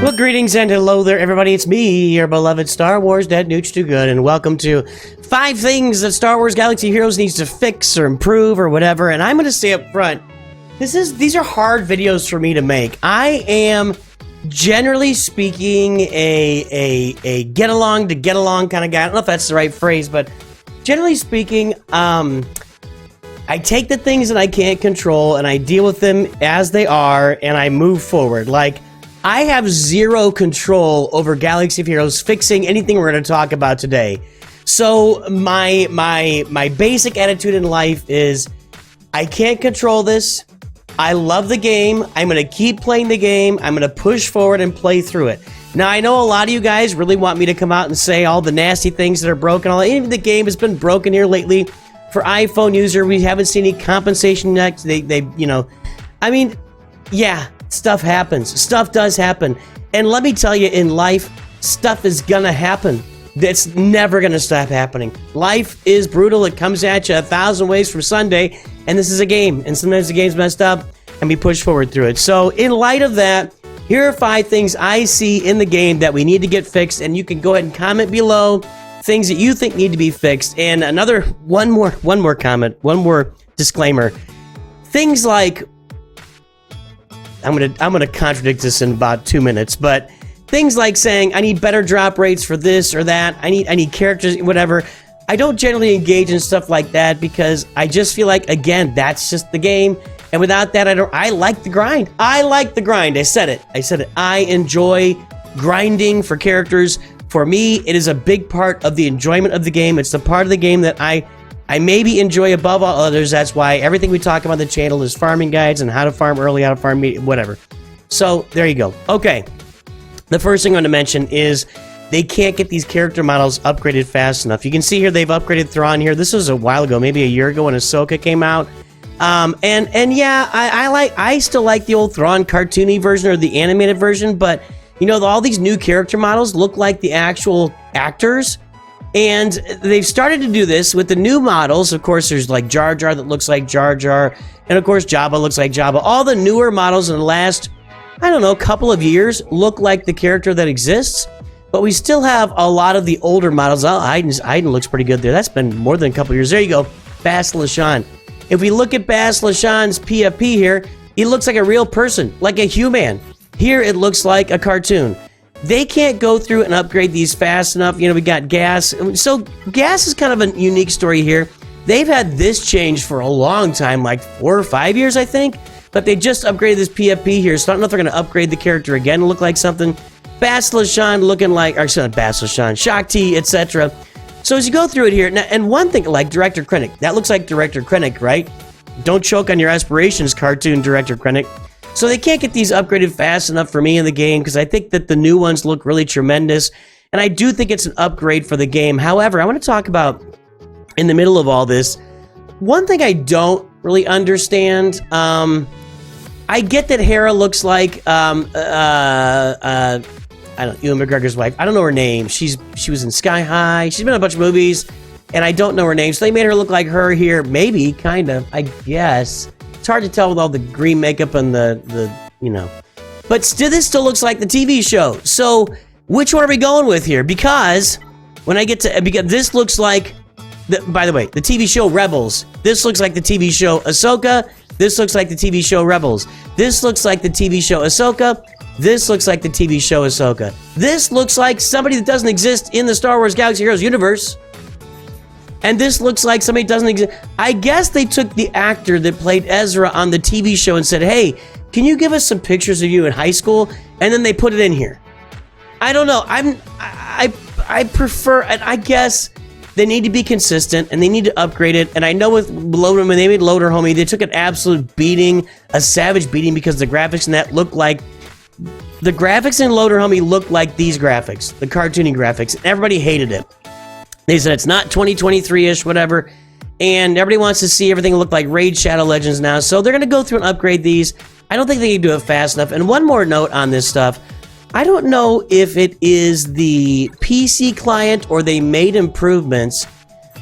Well, greetings and hello there, everybody. It's me, your beloved Star Wars Dad Nooch Too Good, and welcome to 5 things that Star Wars Galaxy Heroes needs to fix or improve or whatever. And I'm going to say up front, these are hard videos for me to make. I am, generally speaking, a get along to get along kind of guy. I don't know if that's the right phrase, but generally speaking, I take the things that I can't control and I deal with them as they are, and I move forward. Like, I have zero control over Galaxy of Heroes fixing anything we're going to talk about today. So my basic attitude in life is I can't control this. I love the game. I'm going to keep playing the game. I'm going to push forward and play through it. Now, I know a lot of you guys really want me to come out and say all the nasty things that are broken. Even the game has been broken here lately. For iPhone user, we haven't seen any compensation next. Yeah. Stuff happens. Stuff does happen. And let me tell you, in life, stuff is gonna happen. It's never gonna stop happening. Life is brutal. It comes at you 1,000 ways from Sunday, and this is a game. And sometimes the game's messed up, and we push forward through it. So in light of that, here are 5 things I see in the game that we need to get fixed, and you can go ahead and comment below things that you think need to be fixed. And one more comment, one more disclaimer. Things like, I'm gonna contradict this in about 2 minutes, but things like saying I need better drop rates for this or that, I need characters, whatever. I don't generally engage in stuff like that because I just feel like, again, that's just the game, and without that, I like the grind. I like the grind. I said it. I enjoy grinding for characters. For me, it is a big part of the enjoyment of the game. It's the part of the game that I maybe enjoy above all others. That's why everything we talk about on the channel is farming guides and how to farm early, how to farm whatever. So there you go. Okay, the first thing I want to mention is they can't get these character models upgraded fast enough. You can see here they've upgraded Thrawn here. This was a while ago, maybe a year ago when Ahsoka came out. And yeah, I still like the old Thrawn cartoony version or the animated version, but you know, all these new character models look like the actual actors. And they've started to do this with the new models. Of course, there's like Jar Jar that looks like Jar Jar. And of course, Jabba looks like Jabba. All the newer models in the last, I don't know, couple of years look like the character that exists. But we still have a lot of the older models. Oh, Iden looks pretty good there. That's been more than a couple of years. There you go, Bastila Shan. If we look at Bastila Shan's PFP here, he looks like a real person, like a human. Here, it looks like a cartoon. They can't go through and upgrade these fast enough. You know, we got Gas. So Gas is kind of a unique story here. They've had this change for a long time, like 4 or 5 years, I think. But they just upgraded this PFP here, so I don't know if they're going to upgrade the character again to look like something. Bastila Shan looking like, or not Bastila Shan, Shakti, etc. So as you go through it here, and one thing, like Director Krennic, that looks like Director Krennic, right? Don't choke on your aspirations, cartoon Director Krennic. So they can't get these upgraded fast enough for me in the game because I think that the new ones look really tremendous. And I do think it's an upgrade for the game. However, I want to talk about, in the middle of all this, one thing I don't really understand. I get that Hera looks like, I don't know, Ewan McGregor's wife. I don't know her name. She was in Sky High. She's been in a bunch of movies, and I don't know her name. So they made her look like her here. Maybe, kind of, I guess. It's hard to tell with all the green makeup and the you know. But still, this still looks like the TV show. So, which one are we going with here? Because when I get to, because this looks like, by the way, the TV show Rebels. This looks like the TV show Ahsoka. This looks like the TV show Rebels. This looks like the TV show Ahsoka. This looks like the TV show Ahsoka. This looks like somebody that doesn't exist in the Star Wars Galaxy Heroes universe. And this looks like somebody doesn't exist. I guess they took the actor that played Ezra on the TV show and said, hey, can you give us some pictures of you in high school? And then they put it in here. I don't know. I prefer, and I guess they need to be consistent and they need to upgrade it. And I know with Loader, when they made Loader Homie, they took an absolute beating, a savage beating, because the graphics in that looked like, the graphics in Loader Homie looked like these graphics, the cartoony graphics. Everybody hated it. They said it's not 2023-ish, whatever, and everybody wants to see everything look like Raid Shadow Legends now, so they're going to go through and upgrade these. I don't think they can do it fast enough. And one more note on this stuff. I don't know if it is the PC client or they made improvements,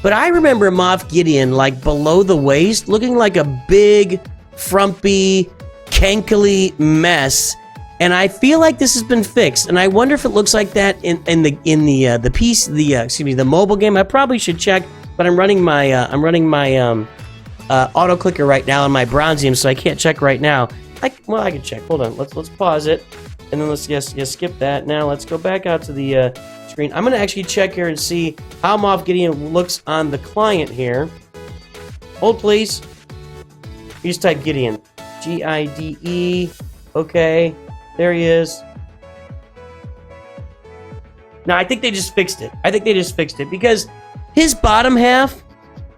but I remember Moff Gideon, like, below the waist, looking like a big, frumpy, cankly mess. And I feel like this has been fixed, and I wonder if it looks like that in the piece, excuse me, the mobile game. I probably should check, but I'm running my auto clicker right now on my Bronzium, so I can't check right now. I can check. Hold on. Let's pause it, and then let's skip that. Now let's go back out to the screen. I'm gonna actually check here and see how Moff Gideon looks on the client here. Hold please. You just type Gideon, Gide. Okay. There he is. Now, I think they just fixed it. Because his bottom half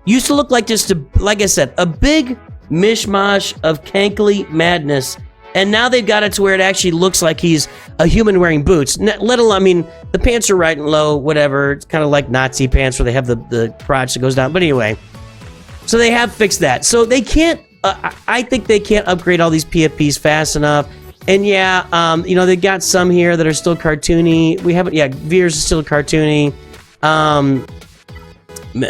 used to look like just like I said, a big mishmash of cankly madness. And now they've got it to where it actually looks like he's a human wearing boots. Let alone, I mean, the pants are right and low, whatever. It's kind of like Nazi pants where they have the crotch that goes down. But anyway, so they have fixed that. So they can't, I think they can't upgrade all these PFPs fast enough. And yeah, they got some here that are still cartoony. Veers is still cartoony.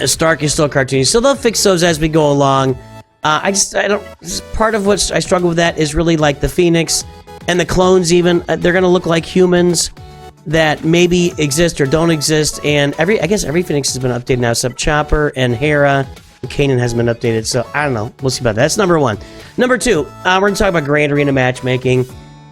Stark is still cartoony. So they'll fix those as we go along. Part of what I struggle with that is really like the Phoenix and the clones even. They're going to look like humans that maybe exist or don't exist. And I guess every Phoenix has been updated now except Chopper and Hera. And Kanan hasn't been updated. So I don't know. We'll see about that. That's number one. Number two, we're going to talk about Grand Arena matchmaking.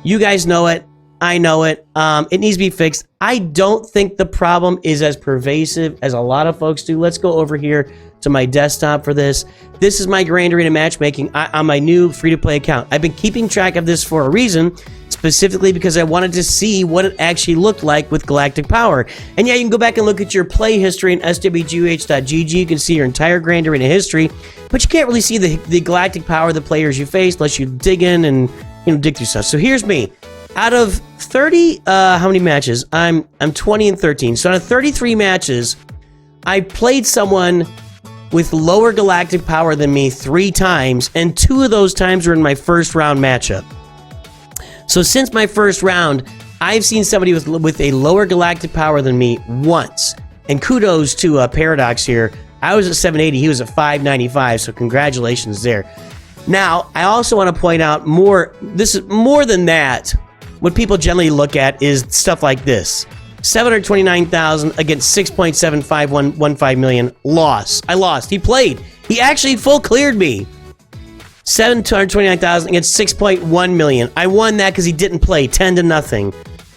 You guys know it. I know it. It needs to be fixed. I don't think the problem is as pervasive as a lot of folks do. Let's go over here to my desktop for this. This is my Grand Arena matchmaking on my new free-to-play account. I've been keeping track of this for a reason, specifically because I wanted to see what it actually looked like with Galactic Power. And yeah, you can go back and look at your play history in swgoh.gg. You can see your entire Grand Arena history, but you can't really see the Galactic Power of the players you face unless you dig in and dig through stuff. So here's me. Out of 30, how many matches? I'm 20 and 13. So out of 33 matches, I played someone with lower galactic power than me 3 times, and 2 of those times were in my first round matchup. So since my first round, I've seen somebody with a lower galactic power than me once. And kudos to Paradox here. I was at 780, he was at 595, so congratulations there. Now, I also want to point out more than that. What people generally look at is stuff like this. 729,000 against 6.7515 million. Loss. I lost. He played. He actually full cleared me. 729,000 against 6.1 million. I won that because he didn't play. 10-0.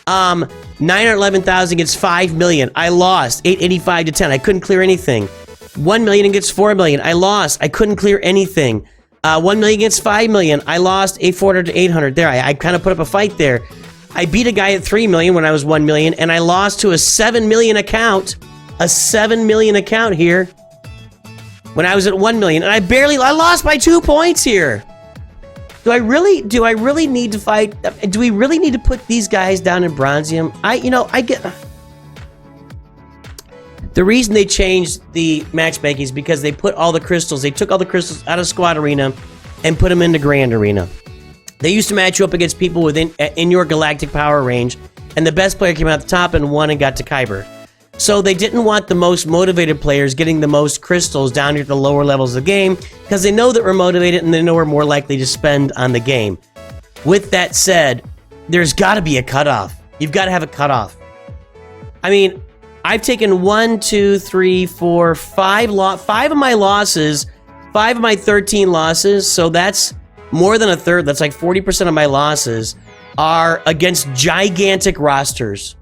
911,000 against 5 million. I lost. 885 to 10. I couldn't clear anything. 1 million against 4 million. I lost. I couldn't clear anything. 1 million against 5 million. I lost 400 to 800. There, I kind of put up a fight there. I beat a guy at 3 million when I was 1 million, and I lost to a 7 million account. A 7 million account here when I was at 1 million, and I lost by 2 points here. Do I really need to fight? Do we really need to put these guys down in Bronzium? I get. The reason they changed the matchmaking is because they took all the crystals out of Squad Arena and put them into Grand Arena. They used to match you up against people in your galactic power range, and the best player came out the top and won and got to Kyber. So they didn't want the most motivated players getting the most crystals down here at the lower levels of the game, because they know that we're motivated and they know we're more likely to spend on the game. With that said, there's got to be a cutoff. You've got to have a cutoff. I mean, I've taken 1, 2, 3, 4, 5 of my losses, 5 of my 13 losses, so that's more than a third. That's like 40% of my losses are against gigantic rosters.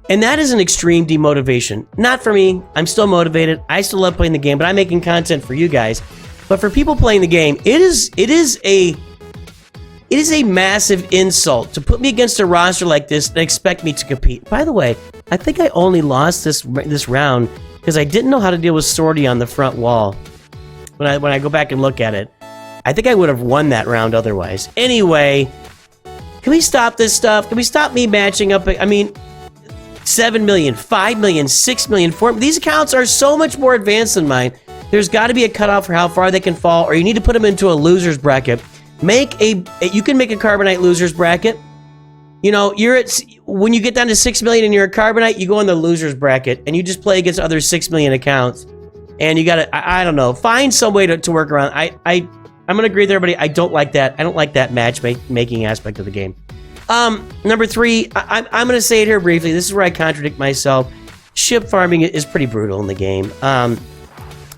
And that is an extreme demotivation. Not for me. I'm still motivated. I still love playing the game, but I'm making content for you guys. But for people playing the game, it is a massive insult to put me against a roster like this and expect me to compete. By the way, I think I only lost this round because I didn't know how to deal with Sortie on the front wall. When I go back and look at it, I think I would have won that round otherwise. Anyway, can we stop this stuff? Can we stop me matching up? I mean, 7 million, 5 million, 6 million, 4 million. These accounts are so much more advanced than mine. There's got to be a cutoff for how far they can fall, or you need to put them into a loser's bracket. You can make a Carbonite loser's bracket. You know, when you get down to 6 million and you're a Carbonite, you go in the loser's bracket and you just play against other 6 million accounts. And you gotta, I don't know, find some way to work around. I'm gonna agree with everybody. I don't like that. I don't like that matchmaking aspect of the game. Number 3, I'm going to say it here briefly. This is where I contradict myself. Ship farming is pretty brutal in the game.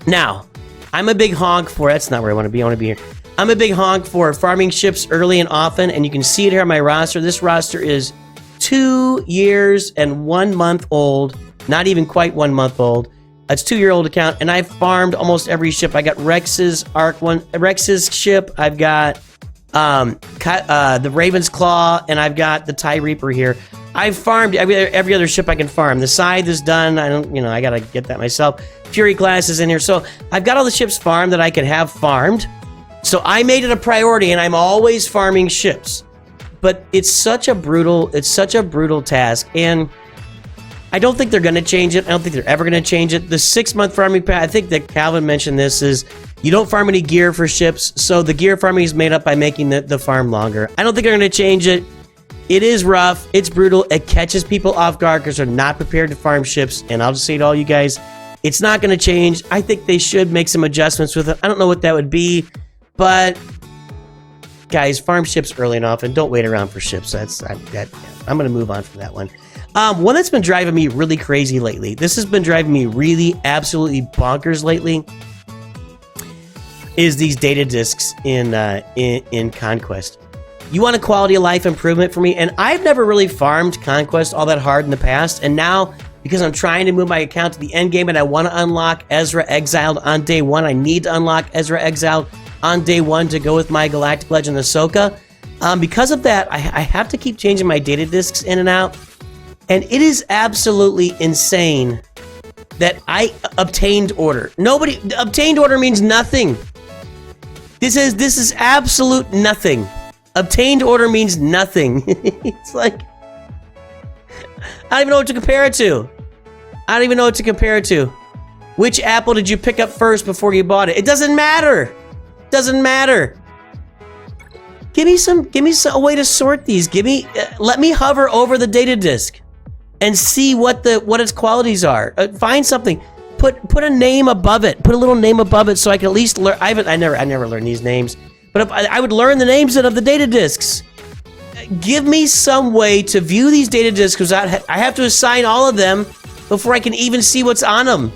Now, I'm a big honk for... That's not where I want to be. I want to be here. I'm a big honk for farming ships early and often, and you can see it here on my roster. This roster is 2 years and 1 month old. Not even quite 1 month old. It's 2-year-old account, and I've farmed almost every ship. I got Rex's ship. I've got the Raven's Claw, and I've got the TIE Reaper here. I've farmed every other ship I can farm. The Scythe is done. I gotta get that myself. Fury class is in here. So I've got all the ships farmed that I could have farmed. So I made it a priority, and I'm always farming ships. But it's such a brutal task, and I don't think they're going to change it. I don't think they're ever going to change it. The 6-month farming path, I think that Calvin mentioned this, is you don't farm any gear for ships, so the gear farming is made up by making the farm longer. I don't think they're going to change it. It is rough. It's brutal. It catches people off guard because they're not prepared to farm ships, and I'll just say to all you guys, it's not going to change. I think they should make some adjustments with it. I don't know what that would be, but guys, farm ships early and often. Don't wait around for ships. I'm going to move on from that one. One that's been driving me really crazy lately. This has been driving me really absolutely bonkers lately. Is these data discs in Conquest. You want a quality of life improvement for me? And I've never really farmed Conquest all that hard in the past. And now, because I'm trying to move my account to the end game and I want to unlock Ezra Exiled on day 1, I need to unlock Ezra Exiled on day 1 to go with my Galactic Legend Ahsoka. Because of that, I have to keep changing my data discs in and out. And it is absolutely insane that I obtained order. Obtained order means nothing. This is absolute nothing. Obtained order means nothing. It's like, I don't even know what to compare it to. I don't even know what to compare it to. Which apple did you pick up first before you bought it? It doesn't matter. Doesn't matter. Give me a way to sort these. Let me hover over the data disk and see what its qualities are. Find something. Put a name above it. Put a little name above it so I can at least learn. I never learned these names, but if I would learn the names of the data disks. Give me some way to view these data disks because I have to assign all of them before I can even see what's on them.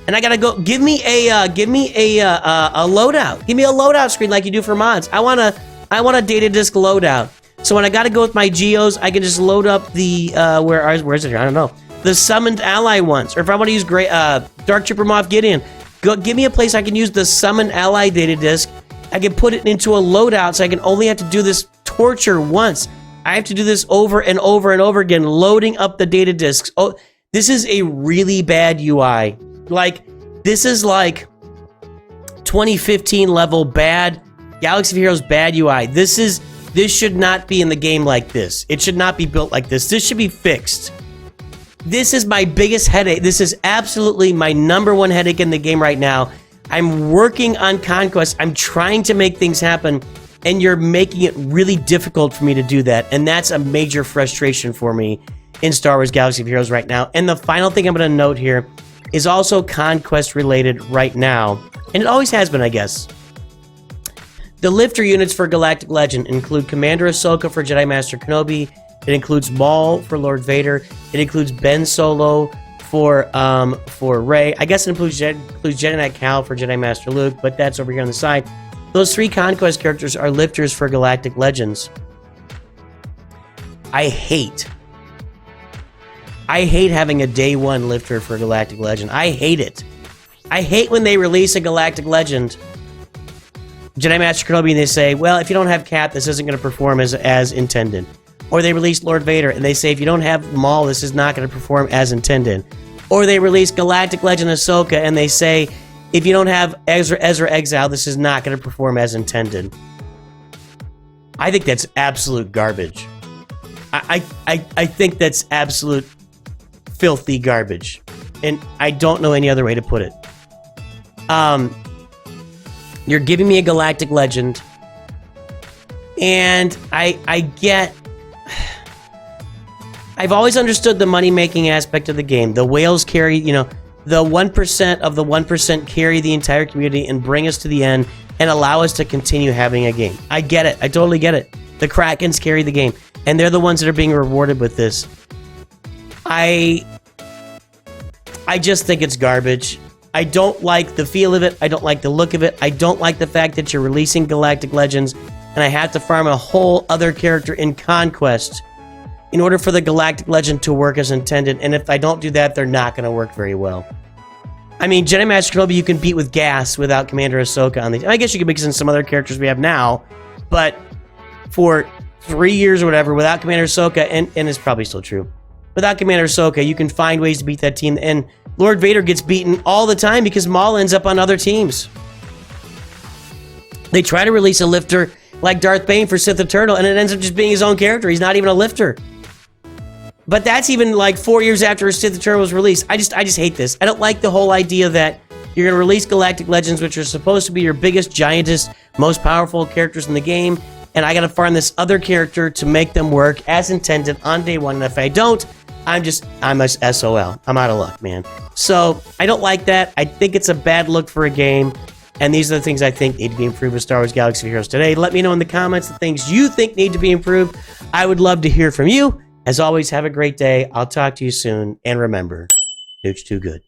And I gotta go. Give me a loadout. Give me a loadout screen like you do for mods. I want a data disk loadout. So when I gotta go with my geos, I can just load up the where is it here? I don't know. The summoned ally ones. Or if I want to use Dark Trooper Moff Gideon, give me a place I can use the summoned ally data disk. I can put it into a loadout so I can only have to do this torture once. I have to do this over and over and over again, loading up the data disks. Oh, this is a really bad UI. Like, this is like 2015 level bad, Galaxy of Heroes bad UI. This should not be in the game like this. It should not be built like this. This should be fixed. This is my biggest headache. This is absolutely my #1 headache in the game right now. I'm working on Conquest. I'm trying to make things happen, and you're making it really difficult for me to do that. And that's a major frustration for me in Star Wars Galaxy of Heroes right now. And the final thing I'm going to note here is also Conquest related right now. And it always has been, I guess. The lifter units for Galactic Legend include Commander Ahsoka for Jedi Master Kenobi. It includes Maul for Lord Vader. It includes Ben Solo for Rey. I guess it includes Jedi Knight Cal for Jedi Master Luke, but that's over here on the side. Those 3 Conquest characters are lifters for Galactic Legends. I hate having a day 1 lifter for Galactic Legend. I hate it. I hate when they release a Galactic Legend, Jedi Master Kenobi, and they say, well, if you don't have Cap, this isn't going to perform as intended. Or they release Lord Vader, and they say, if you don't have Maul, this is not going to perform as intended. Or they release Galactic Legend Ahsoka, and they say, if you don't have Ezra Exile, this is not going to perform as intended. I think that's absolute garbage. I think that's absolute filthy garbage. And I don't know any other way to put it. You're giving me a Galactic Legend, and I've always understood the money-making aspect of the game. The whales carry, the 1% of the 1% carry the entire community and bring us to the end and allow us to continue having a game. I get it. I totally get it. The Krakens carry the game. and they're the ones that are being rewarded with this. I just think it's garbage. I don't like the feel of it. I don't like the look of it. I don't like the fact that you're releasing Galactic Legends and I have to farm a whole other character in Conquest in order for the Galactic Legend to work as intended. And if I don't do that, they're not going to work very well. I mean, Jedi Master Kenobi you can beat with gas without Commander Ahsoka on these. I guess you can mix in some other characters we have now, but for 3 years or whatever, without Commander Ahsoka, and it's probably still true, without Commander Ahsoka, you can find ways to beat that team, and Lord Vader gets beaten all the time because Maul ends up on other teams. They try to release a lifter like Darth Bane for Sith Eternal, and it ends up just being his own character. He's not even a lifter. But that's even like 4 years after Sith Eternal was released. I just hate this. I don't like the whole idea that you're going to release Galactic Legends, which are supposed to be your biggest, giantest, most powerful characters in the game, and I got to farm this other character to make them work as intended on day one. And if I don't, I'm a SOL. I'm out of luck, man. So I don't like that. I think it's a bad look for a game. And these are the things I think need to be improved with Star Wars Galaxy of Heroes today. Let me know in the comments the things you think need to be improved. I would love to hear from you. As always, have a great day. I'll talk to you soon. And remember, Nooch too good.